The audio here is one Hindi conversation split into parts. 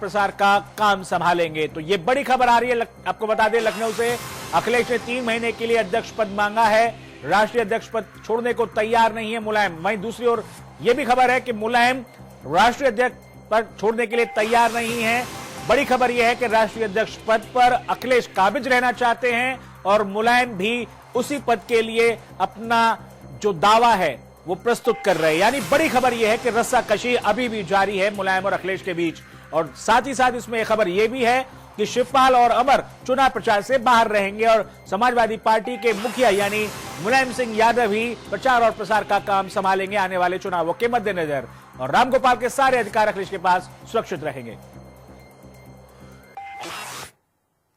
प्रसार का काम संभालेंगे। तो ये बड़ी खबर आ रही है, आपको बता दें लखनऊ से अखिलेश ने 3 महीने के लिए अध्यक्ष पद मांगा है। राष्ट्रीय अध्यक्ष पद छोड़ने को तैयार नहीं है मुलायम। वहीं दूसरी ओर यह भी खबर है कि मुलायम राष्ट्रीय अध्यक्ष पद छोड़ने के लिए तैयार नहीं है। बड़ी खबर यह है कि राष्ट्रीय अध्यक्ष पद पर अखिलेश काबिज रहना चाहते हैं और मुलायम भी उसी पद के लिए अपना जो दावा है वो प्रस्तुत कर रहे हैं। यानी बड़ी खबर यह है कि रस्साकशी अभी भी जारी है मुलायम और अखिलेश के बीच। और साथ ही साथ इसमें यह खबर यह भी है कि शिवपाल और अमर चुनाव प्रचार से बाहर रहेंगे और समाजवादी पार्टी के मुखिया यानी मुलायम सिंह यादव ही प्रचार और प्रसार का काम संभालेंगे आने वाले चुनावों के मद्देनजर। और रामगोपाल के सारे अधिकार अखिलेश के पास सुरक्षित रहेंगे।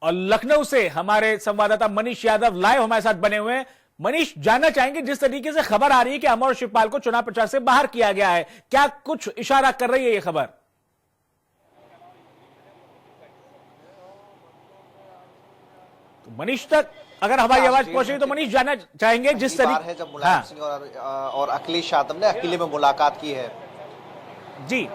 और लखनऊ से हमारे संवाददाता मनीष यादव लाइव हमारे साथ बने हुए हैं। मनीष, जानना चाहेंगे जिस तरीके से खबर आ रही है कि अमर और शिवपाल को चुनाव प्रचार से बाहर किया गया है, क्या कुछ इशारा कर रही है ये खबर? तो मनीष तक अगर हमारी आवाज पहुंच रही तो मनीष जानना चाहेंगे जिस तरीके है जब मुलायम सिंह और अखिलेश यादव ने अकेले में मुलाकात की है। जी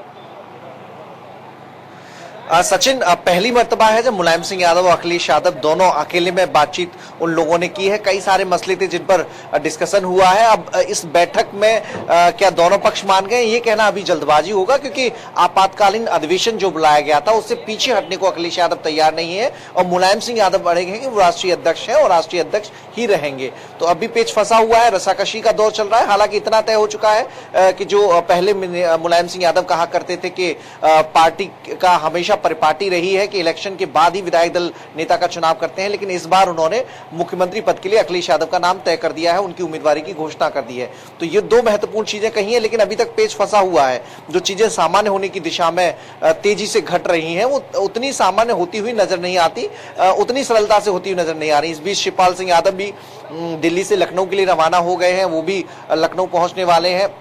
सचिन, पहली मर्तबा है जब मुलायम सिंह यादव और अखिलेश यादव दोनों अकेले में बातचीत उन लोगों ने की है। कई सारे मसले थे जिन पर डिस्कशन हुआ है। अब इस बैठक में क्या दोनों पक्ष मान गए, ये कहना अभी जल्दबाजी होगा, क्योंकि आपातकालीन अधिवेशन जो बुलाया गया था उससे पीछे हटने को अखिलेश यादव तैयार नहीं है और मुलायम सिंह यादव अड़े हैं कि वो राष्ट्रीय अध्यक्ष है और राष्ट्रीय अध्यक्ष ही रहेंगे। तो अभी पेच फंसा हुआ है, रस्साकशी का दौर चल रहा है। हालांकि इतना तय हो चुका है कि जो पहले मुलायम सिंह यादव कहा करते थे कि पार्टी का हमेशा परिपाटी रही है कि इलेक्शन के बाद ही विधायक दल नेता का चुनाव करते हैं, लेकिन इस बार उन्होंने मुख्यमंत्री पद के लिए अखिलेश यादव का नाम तय कर दिया है, उनकी उम्मीदवारी की घोषणा कर दी है। तो ये दो महत्वपूर्ण चीजें कही है, लेकिन अभी तक पेच फंसा हुआ है। जो चीजें सामान्य होने की दिशा में तेजी से घट रही हैं वो उतनी सामान्य होती हुई नजर नहीं आती, उतनी सरलता से होती हुई नजर नहीं आ रही। इस बीच शिवपाल सिंह यादव भी दिल्ली से लखनऊ के लिए रवाना हो गए हैं, वो भी लखनऊ पहुंचने वाले हैं।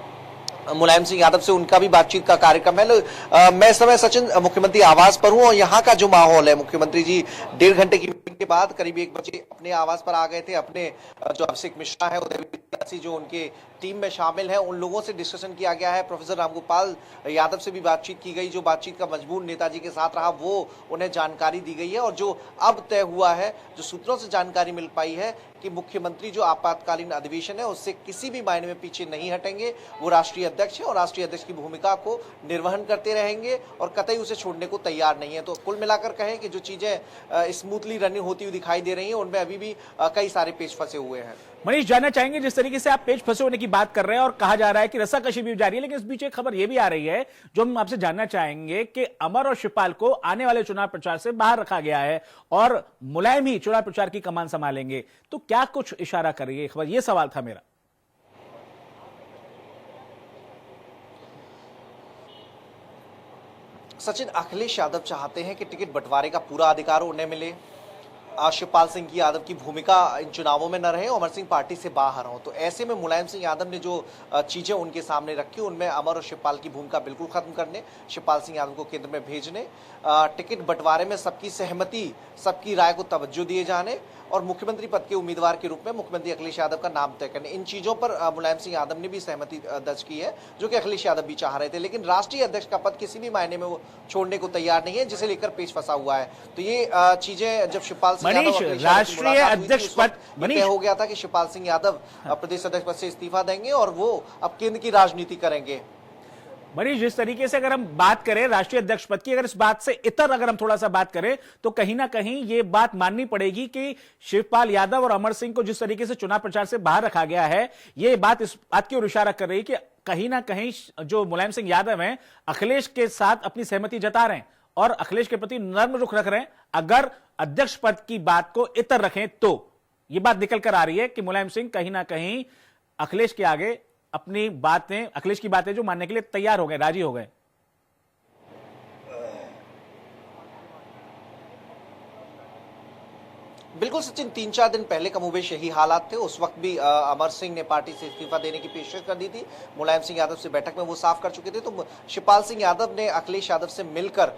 मुलायम सिंह यादव से उनका भी बातचीत का कार्यक्रम है। मैं इस समय सचिन मुख्यमंत्री आवास पर हूं और यहाँ का जो माहौल है, मुख्यमंत्री जी 1.5 घंटे की मीटिंग के बाद करीब 1 बजे अपने आवास पर आ गए थे। अपने जो अभिषेक मिश्रा है, उदय जो उनके टीम में शामिल है, उन लोगों से डिस्कशन किया गया है। प्रोफेसर रामगोपाल यादव से भी बातचीत की गई। जो बातचीत का मजबूर नेताजी के साथ रहा वो उन्हें जानकारी दी गई है। और जो अब तय हुआ है, जो सूत्रों से जानकारी मिल पाई है कि मुख्यमंत्री जो आपातकालीन अधिवेशन है उससे किसी भी मायने में पीछे नहीं हटेंगे। वो राष्ट्रीय अध्यक्ष है और राष्ट्रीय अध्यक्ष की भूमिका को निर्वहन करते रहेंगे और कतई उसे छोड़ने को तैयार नहीं है। तो कुल मिलाकर कहें कि जो चीजें स्मूथली रनिंग होती हुई दिखाई दे रही हैं उनमें अभी भी कई सारे पेच फंसे हुए हैं। मनीष, जानना चाहेंगे जिस तरीके से आप पेच फंसे होने की बात कर रहे हैं और कहा जा रहा है कि रस्साकशी भी जारी है, लेकिन इस बीच एक खबर यह भी आ रही है जो हम आपसे जानना चाहेंगे कि अमर और शिवपाल को आने वाले चुनाव प्रचार से बाहर रखा गया है और मुलायम ही चुनाव प्रचार की कमान संभालेंगे। तो क्या कुछ इशारा कर रही है खबर, यह सवाल था मेरा। सचिन, अखिलेश यादव चाहते हैं कि टिकट बंटवारे का पूरा अधिकार उन्हें मिले, शिवपाल सिंह यादव की भूमिका इन चुनावों में न रहे, अमर सिंह पार्टी से बाहर हो। तो ऐसे में मुलायम सिंह यादव ने जो चीजें उनके सामने रखी उनमें अमर और शिवपाल की भूमिका बिल्कुल खत्म करने, शिवपाल सिंह यादव को केंद्र में भेजने, टिकट बंटवारे में सबकी सहमति, सबकी राय को तवज्जो दिए जाने और मुख्यमंत्री पद के उम्मीदवार के रूप में मुख्यमंत्री अखिलेश यादव का नाम तय करने, इन चीजों पर मुलायम सिंह यादव ने भी सहमति दर्ज की है, जो कि अखिलेश यादव भी चाह रहे थे। लेकिन राष्ट्रीय अध्यक्ष का पद किसी भी मायने में वो छोड़ने को तैयार नहीं है, जिसे लेकर पेच फंसा हुआ है। तो ये चीजें जब शिवपाल सिंह यादव राष्ट्रीय अध्यक्ष पद तय हो गया था कि शिवपाल सिंह यादव प्रदेश अध्यक्ष पद से इस्तीफा देंगे और वो अब केंद्र की राजनीति करेंगे। मनीष, जिस तरीके से अगर हम बात करें राष्ट्रीय अध्यक्ष पद की, अगर इस बात से इतर अगर हम थोड़ा सा बात करें तो कहीं ना कहीं ये बात माननी पड़ेगी कि शिवपाल यादव और अमर सिंह को जिस तरीके से चुनाव प्रचार से बाहर रखा गया है, ये बात इस बात की ओर इशारा कर रही है कि कहीं ना कहीं जो मुलायम सिंह यादव हैं अखिलेश के साथ अपनी सहमति जता रहे हैं और अखिलेश के प्रति नर्म रुख रख रहे हैं। अगर अध्यक्ष पद की बात को इतर रखें तो यह बात निकल कर आ रही है कि मुलायम सिंह कहीं ना कहीं अखिलेश के आगे अपनी बातें, अखिलेश की बातें जो मानने के लिए तैयार हो गए, राजी हो गए। बिल्कुल सचिन, 3-4 दिन पहले कमोबेश यही हालात थे। उस वक्त भी अमर सिंह ने पार्टी से इस्तीफा देने की पेशकश कर दी थी। मुलायम सिंह यादव से बैठक में वो साफ कर चुके थे। तो शिवपाल सिंह यादव ने अखिलेश यादव से मिलकर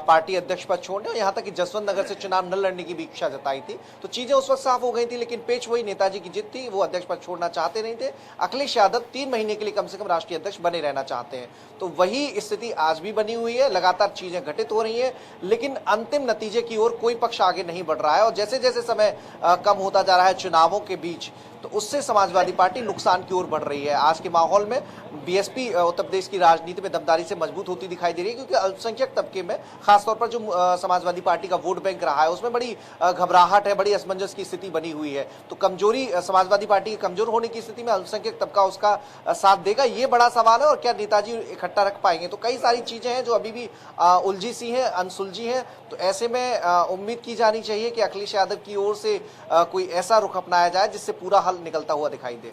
पार्टी अध्यक्ष पद छोड़ने और यहाँ तक कि जसवंत नगर से चुनाव न लड़ने की भी इच्छा जताई थी। तो चीजें उस वक्त साफ हो गई थी, लेकिन पेच वही नेताजी की जिद थी। वो अध्यक्ष पद छोड़ना चाहते नहीं थे। अखिलेश यादव 3 महीने के लिए कम से कम राष्ट्रीय अध्यक्ष बने रहना चाहते हैं। तो वही स्थिति आज भी बनी हुई है। लगातार चीजें घटित हो रही है, लेकिन अंतिम नतीजे की ओर कोई पक्ष आगे नहीं बढ़ रहा है। और जैसे जैसे समय कम होता जा रहा है चुनावों के बीच, तो उससे समाजवादी पार्टी नुकसान की ओर बढ़ रही है। आज के माहौल में बीएसपी उत्तर प्रदेश की राजनीति में दमदारी से मजबूत होती दिखाई दे रही है, क्योंकि अल्पसंख्यक तबके में खासतौर पर जो समाजवादी पार्टी का वोट बैंक रहा है, उसमें बड़ी घबराहट है, बड़ी असमंजस की स्थिति बनी हुई है। तो कमजोरी, समाजवादी पार्टी की कमजोर होने की स्थिति में अल्पसंख्यक तबका उसका साथ देगा, ये बड़ा सवाल है। और क्या नेताजी इकट्ठा रख पाएंगे? तो कई सारी चीजें हैं जो अभी भी उलझी सी हैं, अनसुलझी हैं। तो ऐसे में उम्मीद की जानी चाहिए कि अखिलेश यादव की ओर से कोई ऐसा रुख अपनाया जाए जिससे पूरा हल निकलता हुआ दिखाई दे।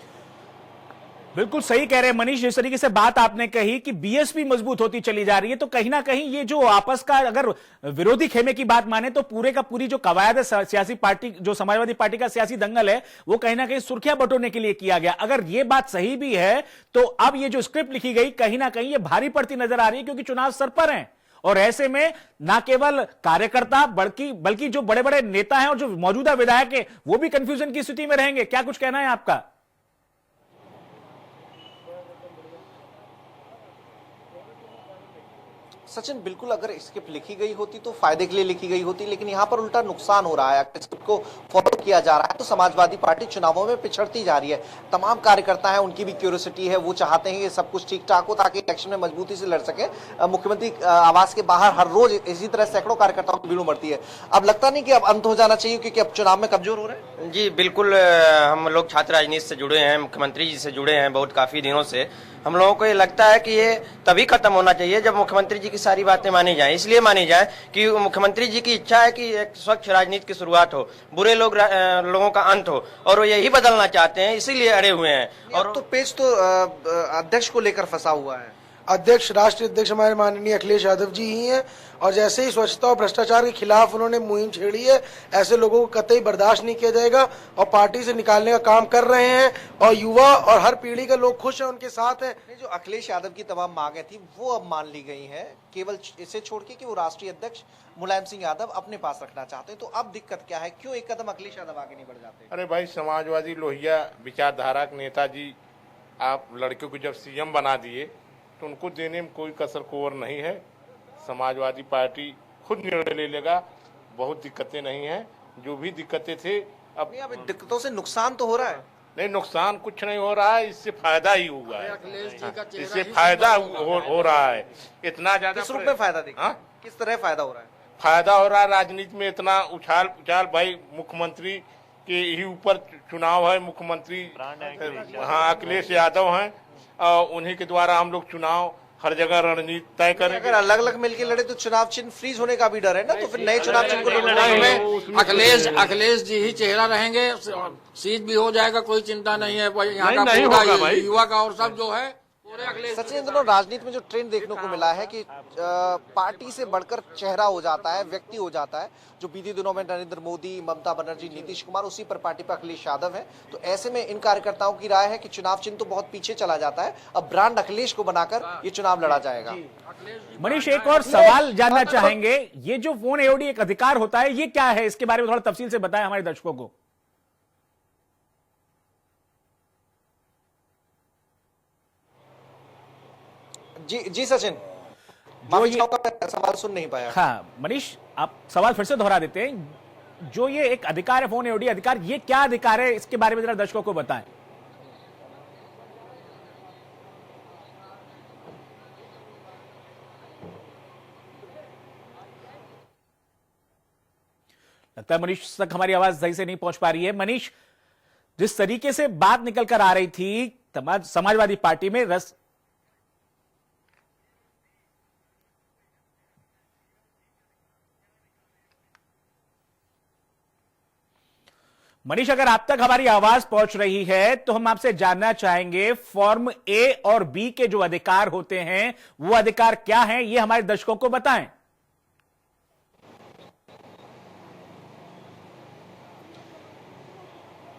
बिल्कुल सही कह रहे हैं मनीष। जिस तरीके से बात आपने कही कि बीएसपी मजबूत होती चली जा रही है, तो कहीं ना कहीं ये जो आपस का अगर विरोधी खेमे की बात माने तो पूरे का पूरी जो कवायद है सियासी पार्टी, जो समाजवादी पार्टी का सियासी दंगल है, वो कहीं ना कहीं सुर्खियां बटोरने के लिए किया गया। अगर ये बात सही भी है तो अब ये जो स्क्रिप्ट लिखी गई कहीं ना कहीं ये भारी पड़ती नजर आ रही है, क्योंकि चुनाव सर पर है। और ऐसे में ना केवल कार्यकर्ता बल्कि जो बड़े बड़े नेता हैं और जो मौजूदा विधायक हैं वो भी कंफ्यूजन की स्थिति में रहेंगे। क्या कुछ कहना है आपका? सचिन, बिल्कुल अगर स्क्रिप्ट लिखी गई होती तो फायदे के लिए लिखी गई होती, लेकिन यहाँ पर उल्टा नुकसान हो रहा है। स्क्रिप्ट को फॉलो किया जा रहा है तो समाजवादी पार्टी चुनावों में पिछड़ती जा रही है। तमाम कार्यकर्ता हैं, उनकी भी क्यूरियोसिटी है, वो चाहते हैं कि सब कुछ ठीक ठाक हो ताकि इलेक्शन में मजबूती से लड़ सके। मुख्यमंत्री आवास के बाहर हर रोज इसी तरह सैकड़ों कार्यकर्ताओं की भीड़ उमड़ती है। अब लगता नहीं कि अब अंत हो जाना चाहिए, क्योंकि अब चुनाव में कमजोर हो रहे हैं? जी बिल्कुल, हम लोग छात्र राजनीति से जुड़े हैं, मुख्यमंत्री जी से जुड़े हैं बहुत काफी दिनों से। हम लोगों को ये लगता है कि ये तभी खत्म होना चाहिए जब मुख्यमंत्री जी की सारी बातें मानी जाएं। इसलिए मानी जाए कि मुख्यमंत्री जी की इच्छा है कि एक स्वच्छ राजनीति की शुरुआत हो, बुरे लोगों का अंत हो, और वो यही बदलना चाहते हैं, इसीलिए अड़े हुए हैं। और तो पेच तो अध्यक्ष को लेकर फंसा हुआ है। अध्यक्ष, राष्ट्रीय अध्यक्ष हमारे माननीय अखिलेश यादव जी ही हैं, और जैसे ही स्वच्छता और भ्रष्टाचार के खिलाफ उन्होंने मुहिम छेड़ी है, ऐसे लोगों को कतई बर्दाश्त नहीं किया जाएगा और पार्टी से निकालने का काम कर रहे हैं। और युवा और हर पीढ़ी के लोग खुश हैं, उनके साथ हैं। जो अखिलेश यादव की तमाम मांगें थी वो अब मान ली गई हैं, केवल इसे छोड़ के कि वो राष्ट्रीय अध्यक्ष मुलायम सिंह यादव अपने पास रखना चाहते हैं। तो अब दिक्कत क्या है? क्यों एक कदम अखिलेश यादव आगे नहीं बढ़ जाते? अरे भाई, समाजवादी लोहिया विचारधारा के नेताजी आप लड़कियों को जब सीएम बना दिए तो उनको देने में कोई कसर कोर नहीं है। समाजवादी पार्टी खुद निर्णय ले लेगा, बहुत दिक्कतें नहीं हैं। जो भी दिक्कतें थे अब दिक्कतों से नुकसान तो हो रहा है। नहीं, नुकसान कुछ नहीं हो रहा है, इससे फायदा ही हुआ है। इससे फायदा हो रहा है। इतना ज्यादा किस रूप में फायदा देखा? किस तरह फायदा हो रहा है? फायदा हो रहा है, राजनीति में इतना उछाल भाई। मुख्यमंत्री के ही ऊपर चुनाव है, मुख्यमंत्री हाँ अखिलेश यादव हैं, उन्हीं के द्वारा हम लोग चुनाव हर जगह रणनीति तय करें। अगर अलग अलग मिलकर लड़े तो चुनाव चिन्ह फ्रीज होने का भी डर है ना, तो फिर नए चुनाव चिन्ह को अखिलेश जी ही चेहरा रहेंगे, सीट भी हो जाएगा, कोई चिंता नहीं है। यहाँ का पूरा युवा का और सब जो है सचिन, दोनों राजनीति में जो ट्रेंड देखने को मिला है कि पार्टी से बढ़कर चेहरा हो जाता है, व्यक्ति हो जाता है। जो बीते दिनों में नरेंद्र मोदी, ममता बनर्जी, नीतीश कुमार, उसी पर पार्टी पर अखिलेश यादव है। तो ऐसे में इन कार्यकर्ताओं की राय है कि चुनाव चिन्ह तो बहुत पीछे चला जाता है, अब ब्रांड अखिलेश को बनाकर ये चुनाव लड़ा जाएगा। मनीष, एक और सवाल जानना चाहेंगे, ये जो फोन एओडी एक अधिकार होता है, ये क्या है? इसके बारे में थोड़ा तफसील से बताएं हमारे दर्शकों को। जी सचिन, सवाल सुन नहीं पाया। हाँ मनीष, आप सवाल फिर से दोहरा देते हैं। जो ये एक अधिकार है, फोन एओडी अधिकार, ये क्या अधिकार है? इसके बारे में जरा दर्शकों को बताएं। लगता है मनीष तक हमारी आवाज सही से नहीं पहुंच पा रही है। मनीष, जिस तरीके से बात निकल कर आ रही थी समाजवादी पार्टी में मनीष, अगर आप तक हमारी आवाज पहुंच रही है तो हम आपसे जानना चाहेंगे, फॉर्म ए और बी के जो अधिकार होते हैं वो अधिकार क्या हैं, ये हमारे दर्शकों को बताएं।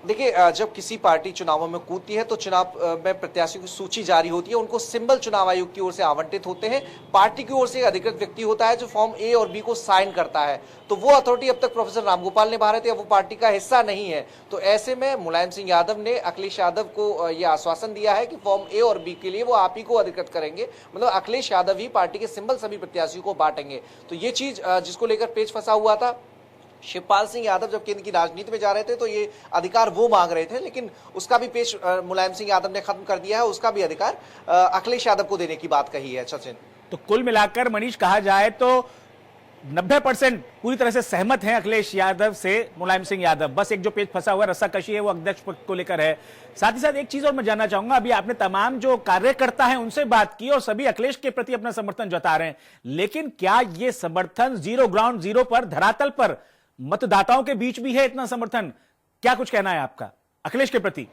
देखिए, जब किसी पार्टी चुनावों में कूदती है तो चुनाव में प्रत्याशियों की सूची जारी होती है, उनको सिंबल चुनाव आयोग की ओर से आवंटित होते हैं। पार्टी की ओर से एक अधिकृत व्यक्ति होता है जो फॉर्म ए और बी को साइन करता है। तो वो अथॉरिटी अब तक प्रोफेसर रामगोपाल ने भारत या वो पार्टी का हिस्सा नहीं है। तो ऐसे में मुलायम सिंह यादव ने अखिलेश यादव को यह आश्वासन दिया है कि फॉर्म ए और बी के लिए वो आप ही को अधिकृत करेंगे, मतलब अखिलेश यादव ही पार्टी के सिंबल सभी प्रत्याशियों को बांटेंगे। तो ये चीज जिसको लेकर पेच फंसा हुआ था, शिवपाल सिंह यादव जब केंद्र की राजनीति में जा रहे थे तो ये अधिकार वो मांग रहे थे, लेकिन उसका भी पेश मुलायम सिंह यादव ने खत्म कर दिया है। उसका भी अधिकार अखिलेश यादव को देने की बात कही है। सचिन, तो कुल मिलाकर मनीष कहा जाए तो 90% पूरी तरह से सहमत हैं अखिलेश यादव से मुलायम सिंह यादव। बस एक जो पेच फंसा हुआ रस्साकशी है वो अध्यक्ष पद को लेकर है। साथ ही साथ एक चीज और मैं जानना चाहूंगा, अभी आपने तमाम जो कार्यकर्ता हैं उनसे बात की और सभी अखिलेश के प्रति अपना समर्थन जता रहे हैं, लेकिन क्या ये समर्थन जीरो ग्राउंड जीरो पर, धरातल पर मतदाताओं के बीच भी है इतना समर्थन? क्या कुछ कहना है आपका अखिलेश के प्रति?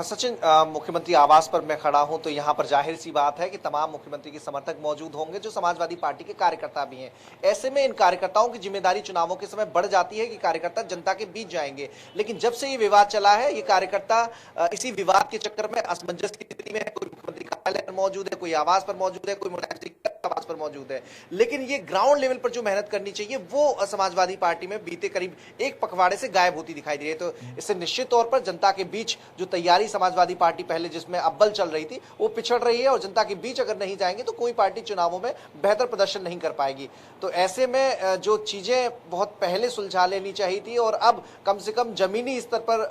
सचिन, मुख्यमंत्री आवास पर मैं खड़ा हूं तो यहां पर जाहिर सी बात है कि तमाम मुख्यमंत्री के समर्थक मौजूद होंगे जो समाजवादी पार्टी के कार्यकर्ता भी हैं। ऐसे में इन कार्यकर्ताओं की जिम्मेदारी चुनावों के समय बढ़ जाती है कि कार्यकर्ता जनता के बीच जाएंगे। लेकिन जब से ये विवाद चला है, ये कार्यकर्ता इसी विवाद के चक्कर में असमंजस की स्थिति में है। कोई मुख्यमंत्री कार्यालय पर मौजूद है, कोई आवास पर मौजूद है, कोई मुलायम सिंह आवास पर मौजूद है। लेकिन ये ग्राउंड लेवल पर जो मेहनत करनी चाहिए वो समाजवादी पार्टी में बीते करीब एक पखवाड़े से गायब होती दिखाई दे रही है। तो इससे निश्चित तौर पर जनता के बीच जो तैयारी समाजवादी पार्टी पहले जिसमें अव्वल चल रही थी वो पिछड़ रही है, और जनता के बीच अगर नहीं जाएंगे तो कोई पार्टी चुनावों में बेहतर प्रदर्शन नहीं कर पाएगी। तो ऐसे में जो चीजें बहुत पहले सुलझा लेनी चाहिए थी और अब कम से कम जमीनी स्तर पर